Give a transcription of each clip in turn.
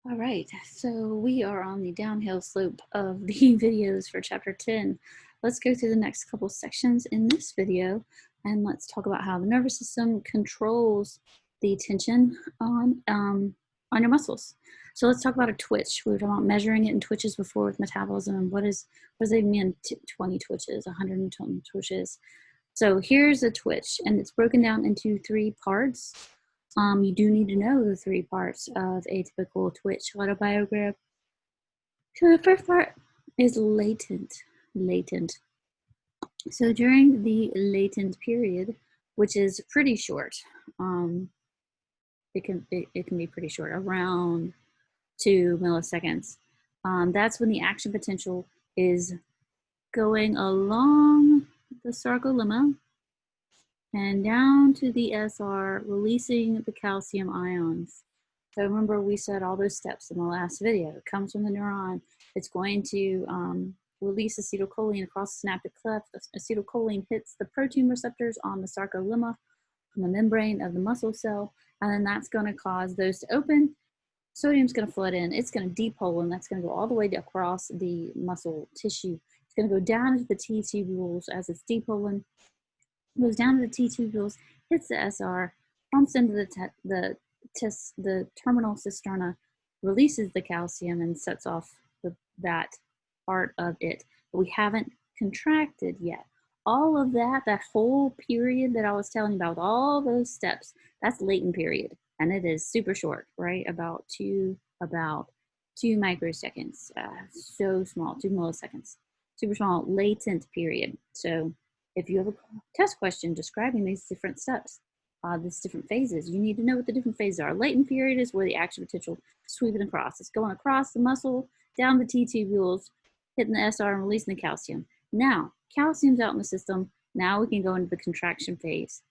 All right, so we are on the downhill slope of the videos for chapter 10. Let's go through the next couple sections in this video and let's talk about how the nervous system controls the tension on your muscles. So let's talk about a twitch. We were talking about measuring it in twitches before with metabolism and what does it mean 20 twitches, 120 twitches. So here's a twitch and it's broken down into 3 parts. You do need to know the 3 parts of a typical twitch autobiogram. So the first part is latent. So during the latent period, which is pretty short, it can be pretty short, around 2 milliseconds. That's when the action potential is going along the sarcolemma and down to the SR, releasing the calcium ions. So remember we said all those steps in the last video. It comes from the neuron. It's going to release acetylcholine across the synaptic cleft. The acetylcholine hits the protein receptors on the sarcolemma, on the membrane of the muscle cell, and then that's going to cause those to open. Sodium's going to flood in. It's going to depollen. That's going to go all the way across the muscle tissue. It's going to go down into the T tubules as it's depollen. Goes down to the T tubules, hits the SR, pumps into the terminal cisterna, releases the calcium, and sets off that part of it. But we haven't contracted yet. All of that whole period that I was telling you about, all those steps, that's latent period, and it is super short, right? About two microseconds. So small, 2 milliseconds. Super small, latent period. So if you have a test question describing these different steps, these different phases, you need to know what the different phases are. Latent period is where the action potential is sweeping across. It's going across the muscle, down the T tubules, hitting the SR and releasing the calcium. Now, calcium's out in the system. Now we can go into the contraction phase.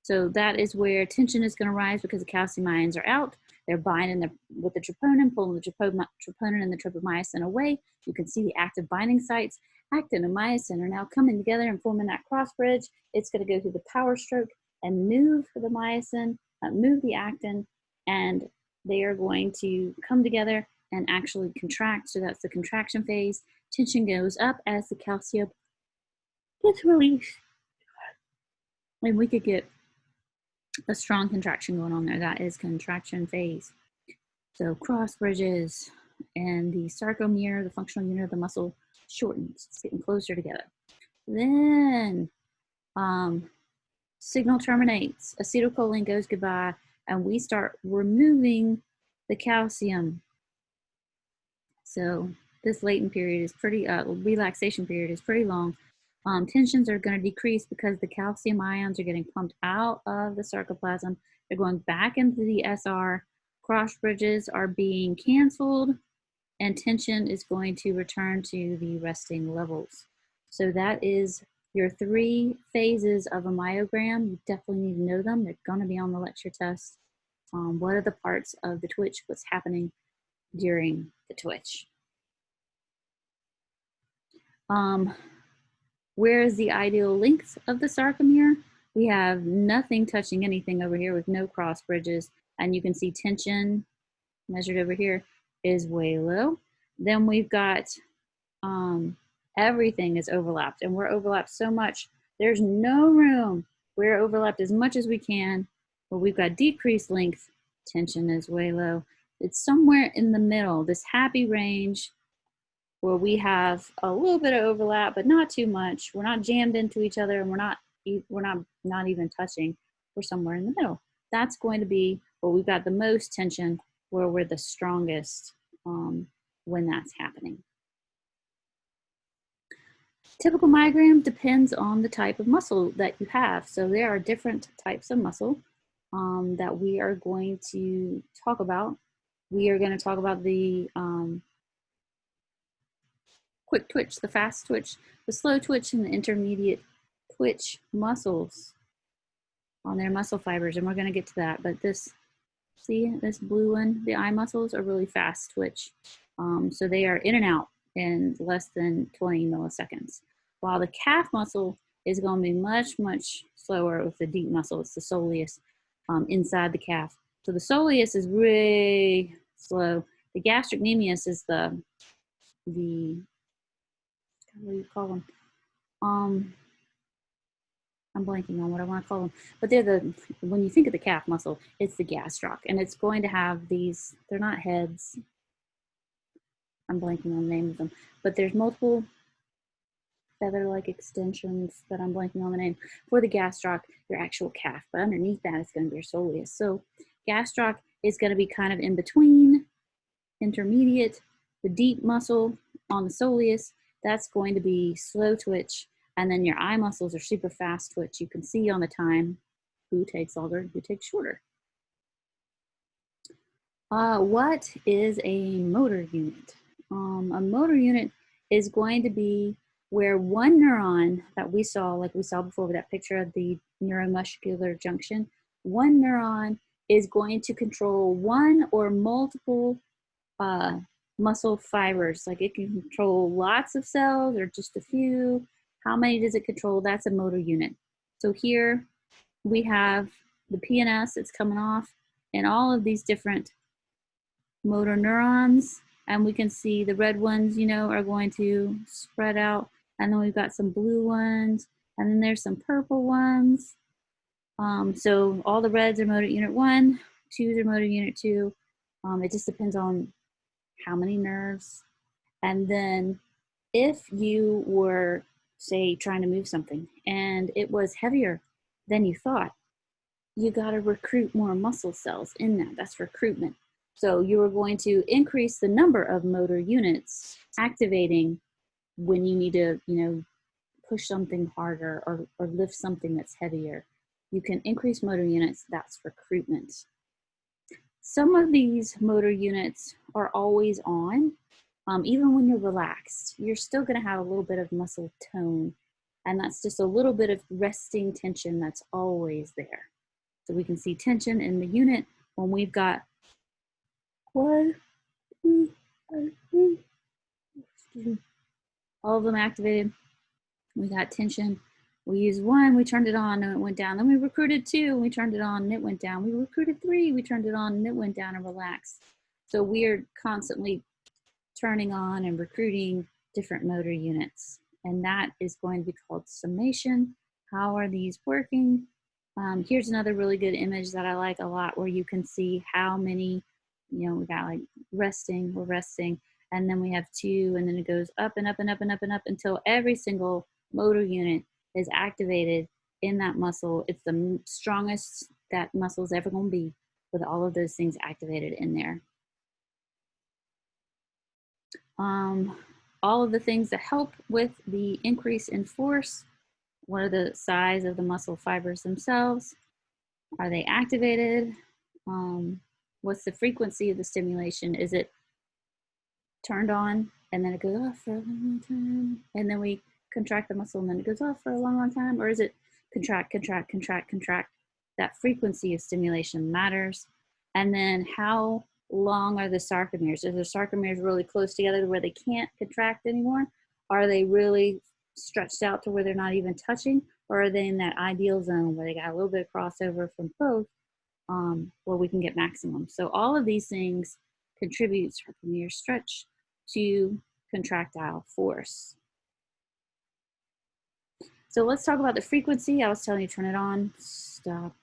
So that is where tension is going to rise because the calcium ions are out. They're binding with the troponin, pulling the troponin and the tropomyosin away. You can see the active binding sites. Actin and myosin are now coming together and forming that cross bridge. It's going to go through the power stroke and move the myosin, move the actin, and they are going to come together and actually contract. So that's the contraction phase. Tension goes up as the calcium gets released. And we could get a strong contraction going on there. That is contraction phase. So cross bridges and the sarcomere, the functional unit of the muscle, shortens. It's getting closer together. Then signal terminates. Acetylcholine goes goodbye, and we start removing the calcium. So this latent period is pretty, relaxation period is pretty long. Tensions are going to decrease because the calcium ions are getting pumped out of the sarcoplasm. They're going back into the SR. Cross bridges are being canceled, and tension is going to return to the resting levels. So that is your 3 phases of a myogram. You definitely need to know them. They're going to be on the lecture test. What are the parts of the twitch? What's happening during the twitch? Where is the ideal length of the sarcomere? We have nothing touching anything over here with no cross bridges, and you can see tension measured over here is way low. Then we've got everything is overlapped, and we're overlapped so much there's no room. We're overlapped as much as we can, but we've got decreased length. Tension is way low. It's somewhere in the middle, this happy range where we have a little bit of overlap, but not too much. We're not jammed into each other, and we're not even touching. We're somewhere in the middle. That's going to be where we've got the most tension, where we're the strongest when that's happening. Typical myogram depends on the type of muscle that you have. So there are different types of muscle that we are going to talk about. We are going to talk about the quick twitch, the fast twitch, the slow twitch, and the intermediate twitch muscles on their muscle fibers, and we're going to get to that. But this blue one, the eye muscles, are really fast twitch. So they are in and out in less than 20 milliseconds, while the calf muscle is going to be much, much slower with the deep muscle. It's the soleus inside the calf. So the soleus is really slow. The gastrocnemius is the what do you call them? I'm blanking on what I want to call them, but they're when you think of the calf muscle, it's the gastroc, and it's going to have these, they're not heads. I'm blanking on the name of them, but there's multiple feather-like extensions that I'm blanking on the name for the gastroc, your actual calf, but underneath that it's going to be your soleus. So gastroc is going to be kind of in between, intermediate, the deep muscle on the soleus, that's going to be slow twitch, and then your eye muscles are super fast twitch. You can see on the time who takes longer, who takes shorter. What is a motor unit? A motor unit is going to be where one neuron that we saw, like we saw before with that picture of the neuromuscular junction, one neuron is going to control one or multiple muscle fibers. Like it can control lots of cells or just a few. How many does it control? That's a motor unit. So here we have the PNS, it's coming off, and all of these different motor neurons, and we can see the red ones, you know, are going to spread out, and then we've got some blue ones, and then there's some purple ones. So all the reds are motor unit 1, 2s are motor unit 2. It just depends on how many nerves. And then if you were, say, trying to move something and it was heavier than you thought, you got to recruit more muscle cells in that. That's recruitment. So you are going to increase the number of motor units activating when you need to, you know, push something harder or lift something that's heavier. You can increase motor units, that's recruitment. Some of these motor units are always on. Even when you're relaxed, you're still going to have a little bit of muscle tone, and that's just a little bit of resting tension that's always there. So we can see tension in the unit when we've got 1, 2, 3, all of them activated. We got tension. We used 1, we turned it on and it went down. Then we recruited 2, and we turned it on and it went down. We recruited 3, we turned it on and it went down and relaxed. So we're constantly turning on and recruiting different motor units. And that is going to be called summation. How are these working? Here's another really good image that I like a lot, where you can see how many, you know, we got like resting, we're resting, and then we have 2, and then it goes up and up and up and up and up until every single motor unit is activated in that muscle. It's the strongest that muscle is ever going to be, with all of those things activated in there. All of the things that help with the increase in force. What are the size of the muscle fibers themselves? Are they activated? What's the frequency of the stimulation? Is it turned on and then it goes off for a long time, and then we contract the muscle and then it goes off for a long time? Or is it contract, contract, contract, contract? That frequency of stimulation matters. And then how long are the sarcomeres? Are the sarcomeres really close together to where they can't contract anymore? Are they really stretched out to where they're not even touching? Or are they in that ideal zone where they got a little bit of crossover from both, where we can get maximum? So all of these things contribute sarcomere stretch to contractile force. So let's talk about the frequency. I was telling you, turn it on, stop,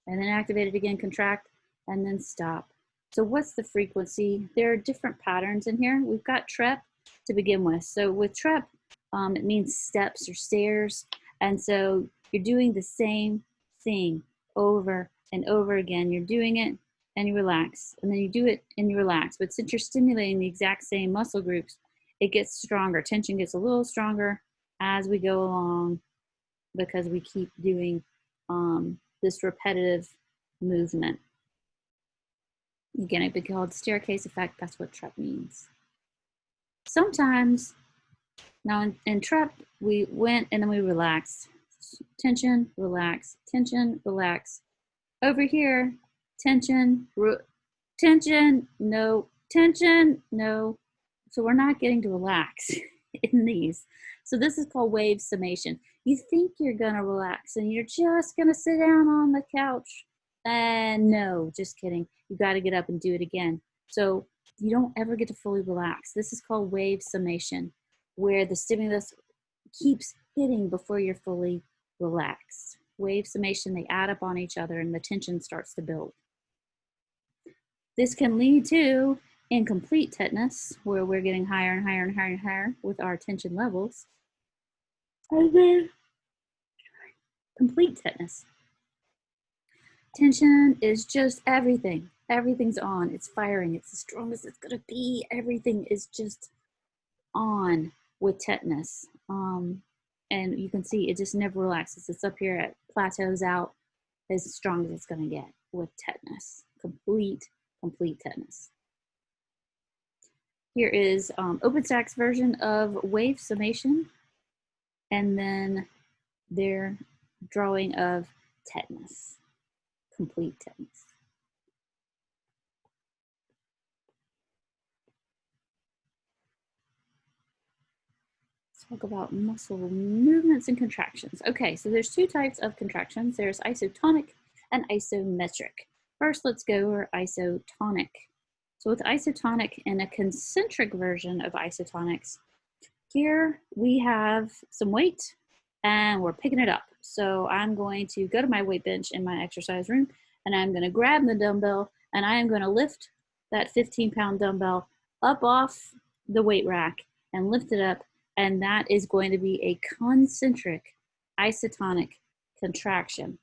and then activate it again, contract, and then stop. So what's the frequency? There are different patterns in here. We've got TREP to begin with. So with TREP, it means steps or stairs. And so you're doing the same thing over and over again. You're doing it and you relax, and then you do it and you relax. But since you're stimulating the exact same muscle groups, it gets stronger. Tension gets a little stronger as we go along, because we keep doing this repetitive movement. Again, it would be called staircase effect. That's what TREP means. Sometimes, now in TREP, we went and then we relaxed. Tension, relax, tension, relax. Over here, tension, tension, no, tension, no. So we're not getting to relax in these. So this is called wave summation. You think you're gonna relax and you're just gonna sit down on the couch. And no, just kidding. You gotta get up and do it again. So you don't ever get to fully relax. This is called wave summation, where the stimulus keeps hitting before you're fully relaxed. Wave summation, they add up on each other and the tension starts to build. This can lead to incomplete tetanus, where we're getting higher and higher and higher and higher with our tension levels. And then complete tetanus. Tension is just everything. Everything's on. It's firing. It's as strong as it's going to be. Everything is just on with tetanus. And you can see it just never relaxes. It's up here at plateaus out as strong as it's going to get with tetanus. Complete tetanus. Here is OpenStax version of wave summation, and then their drawing of tetanus, complete tetanus. Let's talk about muscle movements and contractions. Okay, so there's two types of contractions. There's isotonic and isometric. First, let's go over isotonic. So with isotonic and a concentric version of isotonics, here we have some weight and we're picking it up. So I'm going to go to my weight bench in my exercise room and I'm going to grab the dumbbell and I am going to lift that 15-pound dumbbell up off the weight rack and lift it up, and that is going to be a concentric isotonic contraction.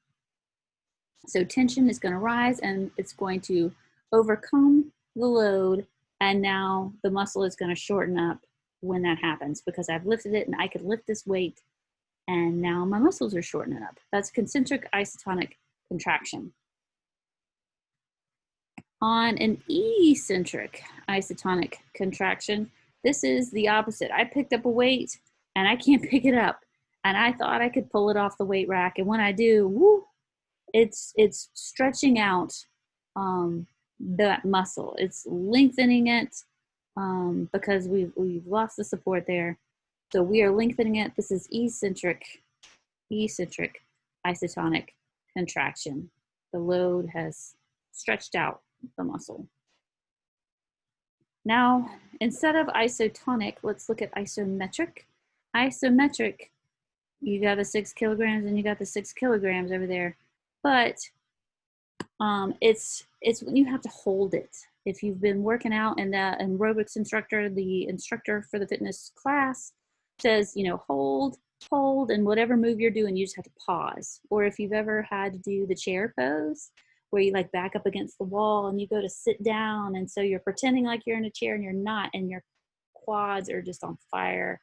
So tension is going to rise and it's going to overcome the load, and now the muscle is going to shorten up when that happens because I've lifted it and I could lift this weight and now my muscles are shortening up. That's concentric isotonic contraction. On an eccentric isotonic contraction, this is the opposite. I picked up a weight and I can't pick it up, and I thought I could pull it off the weight rack, and when I do, woo, it's stretching out that muscle. It's lengthening it because we've lost the support there. So we are lengthening it. This is eccentric isotonic contraction. The load has stretched out the muscle. Now, instead of isotonic, let's look at isometric. Isometric, you got the 6 kilograms and you got the 6 kilograms over there, but it's when you have to hold it. If you've been working out and the aerobics instructor, the instructor for the fitness class says, you know, hold, and whatever move you're doing, you just have to pause. Or if you've ever had to do the chair pose, where you like back up against the wall and you go to sit down, and so you're pretending like you're in a chair and you're not, and your quads are just on fire.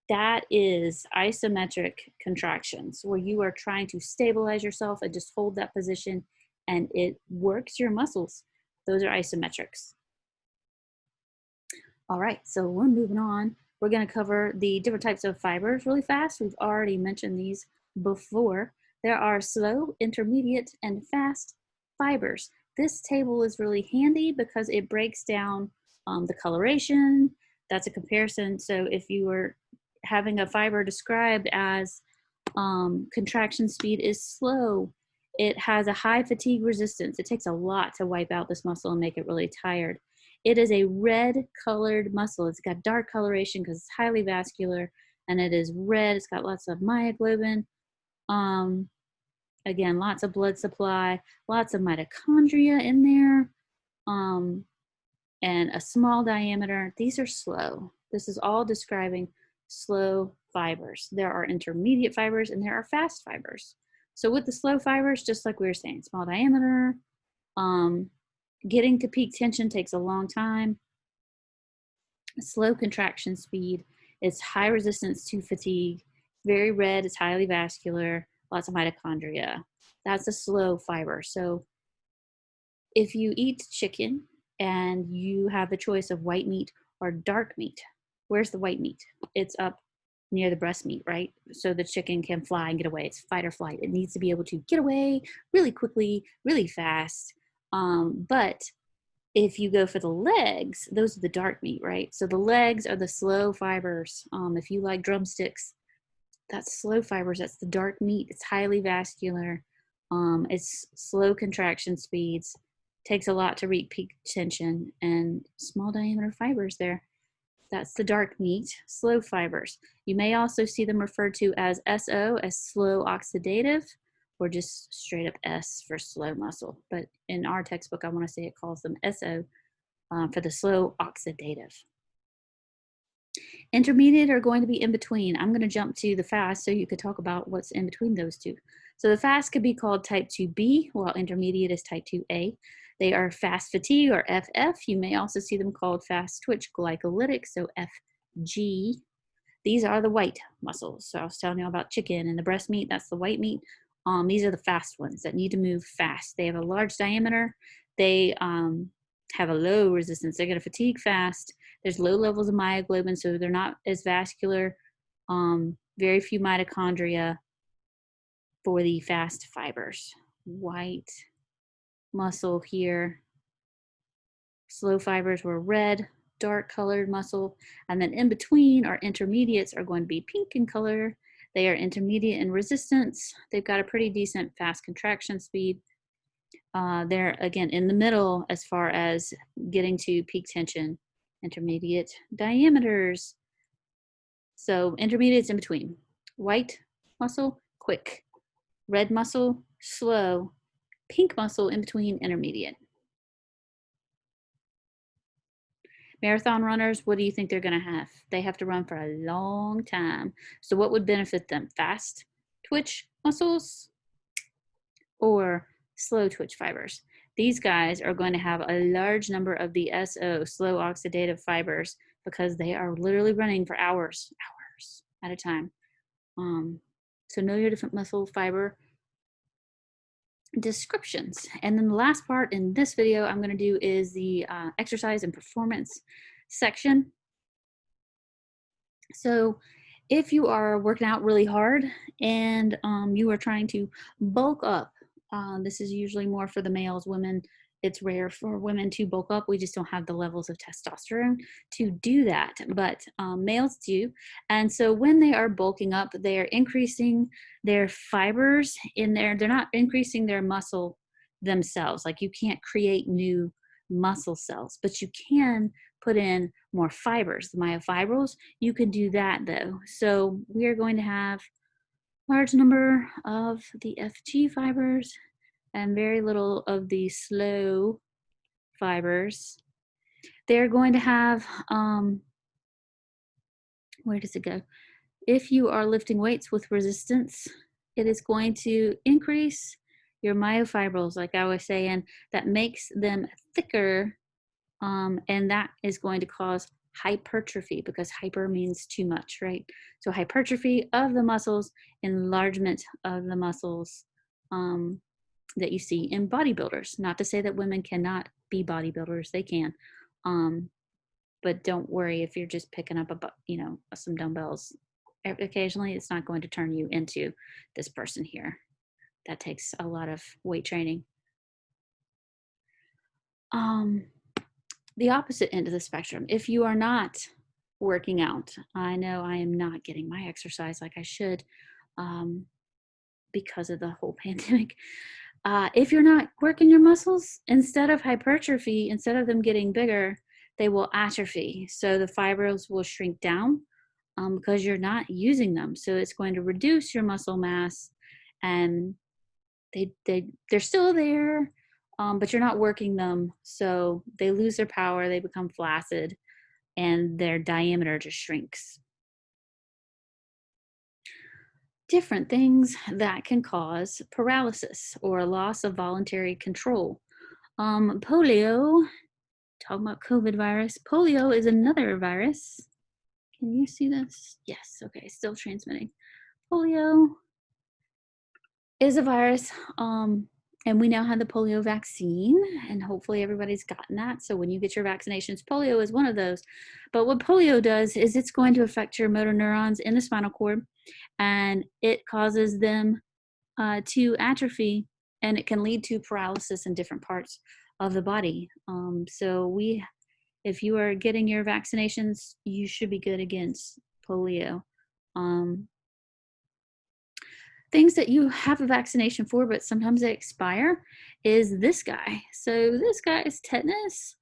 That is isometric contractions, where you are trying to stabilize yourself and just hold that position, and it works your muscles. Those are isometrics. All right, so we're moving on. We're going to cover the different types of fibers really fast. We've already mentioned these before. There are slow, intermediate, and fast fibers. This table is really handy because it breaks down the coloration. That's a comparison. So if you were having a fiber described as contraction speed is slow, it has a high fatigue resistance. It takes a lot to wipe out this muscle and make it really tired. It is a red colored muscle. It's got dark coloration because it's highly vascular, and it is red. It's got lots of myoglobin. Again, lots of blood supply, lots of mitochondria in there, and a small diameter. These are slow. This is all describing slow fibers. There are intermediate fibers and there are fast fibers. So with the slow fibers, just like we were saying, small diameter, getting to peak tension takes a long time. Slow contraction speed, it's high resistance to fatigue, very red, it's highly vascular, lots of mitochondria. That's a slow fiber. So if you eat chicken and you have the choice of white meat or dark meat, where's the white meat? It's up near the breast meat, right? So the chicken can fly and get away. It's fight or flight. It needs to be able to get away really quickly, really fast. But if you go for the legs, those are the dark meat, right? So the legs are the slow fibers. If you like drumsticks, that's slow fibers. That's the dark meat. It's highly vascular. It's slow contraction speeds, Takes a lot to reach peak tension, and small diameter fibers there. That's the dark meat, slow fibers. You may also see them referred to as SO, as slow oxidative, or just straight up S for slow muscle. But in our textbook, I want to say it calls them SO for the slow oxidative. Intermediate are going to be in between. I'm going to jump to the fast so you could talk about what's in between those two. So the fast could be called type 2B, while intermediate is type 2A. They are fast fatigue, or FF. You may also see them called fast twitch glycolytic, so FG. These are the white muscles. So I was telling you about chicken and the breast meat, that's the white meat. These are the fast ones that need to move fast. They have a large diameter. They have a low resistance. They're going to fatigue fast. There's low levels of myoglobin, so they're not as vascular. Very few mitochondria for the fast fibers. White muscle here. Slow fibers were red, dark colored muscle. And then in between, our intermediates are going to be pink in color. They are intermediate in resistance. They've got a pretty decent fast contraction speed. They're, again, in the middle as far as getting to peak tension. Intermediate diameters. So intermediates in between. White muscle, quick. Red muscle, slow. Pink muscle in between, intermediate. Marathon runners, what do you think they're going to have? They have to run for a long time. So what would benefit them? Fast twitch muscles or slow twitch fibers? These guys are going to have a large number of the SO, slow oxidative fibers, because they are literally running for hours at a time. So know your different muscle fiber descriptions. And then the last part in this video I'm going to do is the exercise and performance section. So if you are working out really hard and you are trying to bulk up, this is usually more for the males. Women, it's rare for women to bulk up. We just don't have the levels of testosterone to do that, but males do. And so when they are bulking up, they are increasing their fibers in there. They're not increasing their muscle themselves. Like, you can't create new muscle cells, but you can put in more fibers, the myofibrils. You can do that though. So we are going to have large number of the FG fibers and very little of the slow fibers. They're going to have, where does it go? If you are lifting weights with resistance, it is going to increase your myofibrils, like I was saying, that makes them thicker, and that is going to cause hypertrophy, because hyper means too much, right? So hypertrophy of the muscles, enlargement of the muscles, that you see in bodybuilders. Not to say that women cannot be bodybuilders, they can. But don't worry if you're just picking up some dumbbells occasionally. It's not going to turn you into this person here. That takes a lot of weight training. The opposite end of the spectrum, if you are not working out, I know I am not getting my exercise like I should because of the whole pandemic. If you're not working your muscles, instead of hypertrophy, instead of them getting bigger, they will atrophy. So the fibers will shrink down because you're not using them. So it's going to reduce your muscle mass, and they're still there, but you're not working them. So they lose their power, they become flaccid, and their diameter just shrinks. Different things that can cause paralysis or loss of voluntary control. Polio, talking about COVID virus. Polio is another virus. Can you see this? Yes, okay, still transmitting. Polio is a virus, and we now have the polio vaccine, and hopefully everybody's gotten that. So when you get your vaccinations, polio is one of those. But what polio does is it's going to affect your motor neurons in the spinal cord, and it causes them to atrophy, and it can lead to paralysis in different parts of the body. If you are getting your vaccinations, you should be good against polio. Things that you have a vaccination for, but sometimes they expire, is this guy. So this guy is tetanus.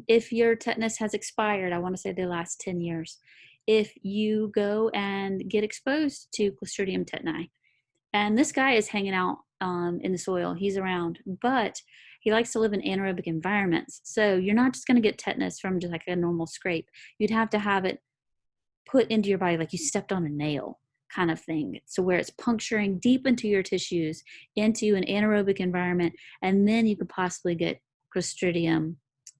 If your tetanus has expired, I want to say the last 10 years, if you go and get exposed to Clostridium tetani, and this guy is hanging out in the soil, he's around, but he likes to live in anaerobic environments. So you're not just going to get tetanus from just like a normal scrape. You'd have to have it put into your body like you stepped on a nail kind of thing. So where it's puncturing deep into your tissues, into an anaerobic environment, and then you could possibly get Clostridium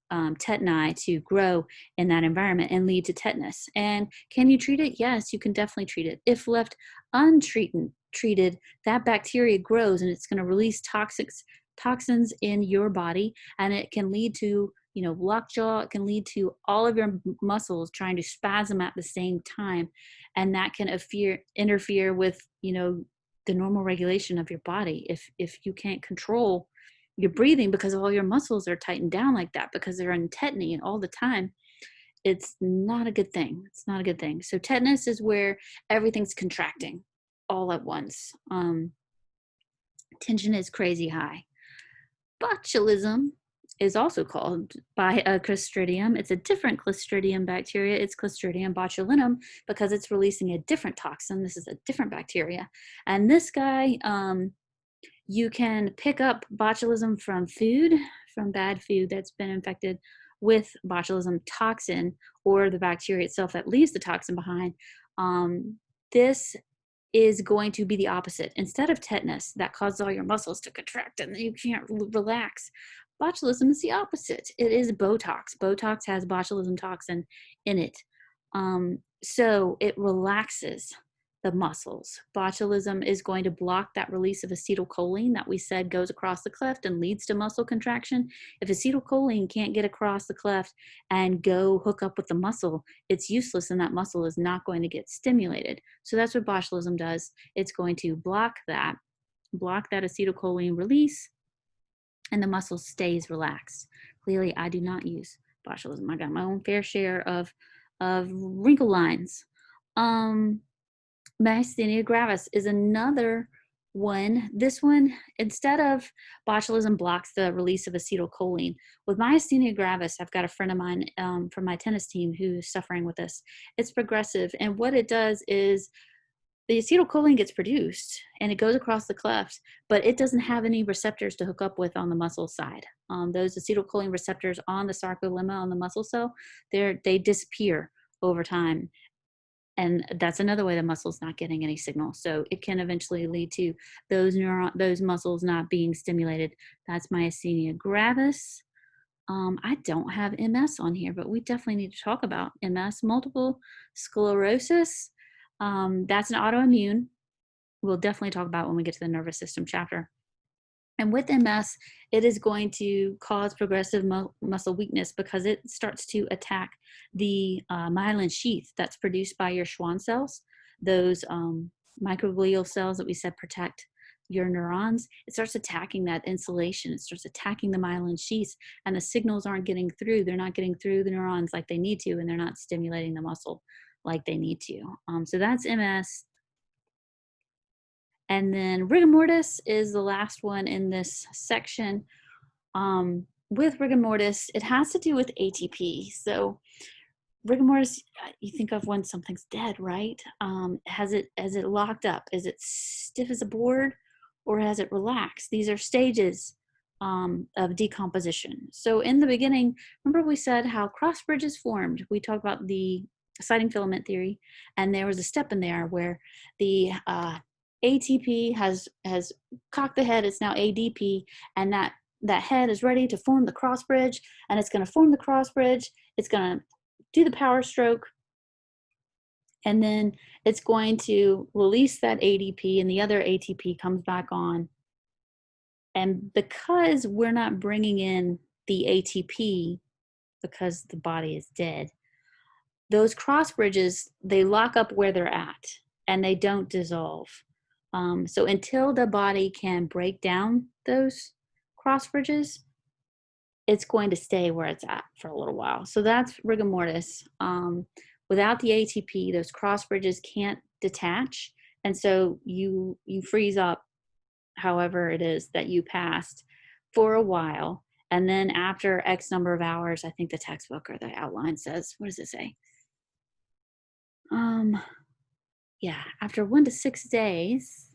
tetani to grow in that environment and lead to tetanus. And can you treat it? Yes, you can definitely treat it. If left untreated, that bacteria grows and it's going to release toxins in your body, and it can lead to lockjaw. It can lead to all of your muscles trying to spasm at the same time, and that can interfere with the normal regulation of your body. If you can't control your breathing because all your muscles are tightened down like that because they're in tetany all the time, it's not a good thing. It's not a good thing. So tetanus is where everything's contracting all at once. Tension is crazy high. Botulism is also called by a Clostridium. It's a different Clostridium bacteria. It's Clostridium botulinum because it's releasing a different toxin. This is a different bacteria. And this guy, you can pick up botulism from food, from bad food that's been infected with botulism toxin, or the bacteria itself that leaves the toxin behind. This is going to be the opposite. Instead of tetanus that causes all your muscles to contract and you can't relax, botulism is the opposite. It is Botox. Botox has botulism toxin in it. So it relaxes the muscles. Botulism is going to block that release of acetylcholine that we said goes across the cleft and leads to muscle contraction. If acetylcholine can't get across the cleft and go hook up with the muscle, it's useless and that muscle is not going to get stimulated. So that's what botulism does. It's going to block that acetylcholine release, and the muscle stays relaxed. Clearly, I do not use botulism. I got my own fair share of wrinkle lines. Myasthenia gravis is another one. This one, instead of botulism, blocks the release of acetylcholine. With myasthenia gravis, I've got a friend of mine from my tennis team who's suffering with this. It's progressive, and what it does is the acetylcholine gets produced and it goes across the cleft, but it doesn't have any receptors to hook up with on the muscle side. Those acetylcholine receptors on the sarcolemma, on the muscle cell, they disappear over time. And that's another way the muscle's not getting any signal. So it can eventually lead to those muscles not being stimulated. That's myasthenia gravis. I don't have MS on here, but we definitely need to talk about MS, multiple sclerosis. That's an autoimmune. We'll definitely talk about when we get to the nervous system chapter. And with MS, it is going to cause progressive muscle weakness because it starts to attack the myelin sheath that's produced by your Schwann cells, those microglial cells that we said protect your neurons. It starts attacking that insulation. It starts attacking the myelin sheaths, and the signals aren't getting through. They're not getting through the neurons like they need to, and they're not stimulating the muscle like they need to. So that's MS. And then rigor mortis is the last one in this section. With rigor mortis, it has to do with ATP. So rigor mortis, you think of when something's dead, right? Has it locked up? Is it stiff as a board, or has it relaxed? These are stages of decomposition. So in the beginning, remember we said how cross bridges formed. We talked about the exciting filament theory, and there was a step in there where the ATP has cocked the head. It's now ADP, and that head is ready to form the cross bridge, and it's going to form the cross bridge. It's going to do the power stroke, and then it's going to release that ADP, and the other ATP comes back on. And because we're not bringing in the ATP because the body is dead, those cross bridges, they lock up where they're at and they don't dissolve. So until the body can break down those cross bridges, it's going to stay where it's at for a little while. So that's rigor mortis. Without the ATP, those cross bridges can't detach. And so you freeze up however it is that you passed. for a while. And then after X number of hours, I think the textbook or the outline says, what does it say? Yeah, after 1 to 6 days,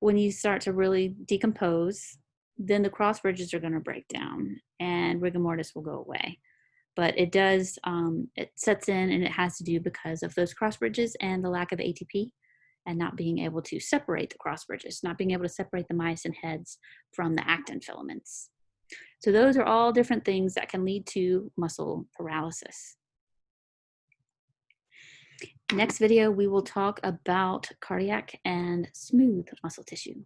when you start to really decompose, then the cross bridges are going to break down and rigor mortis will go away. But it does, it sets in, and it has to do because of those cross bridges and the lack of ATP and not being able to separate the cross bridges, not being able to separate the myosin heads from the actin filaments. So those are all different things that can lead to muscle paralysis. Next video, we will talk about cardiac and smooth muscle tissue.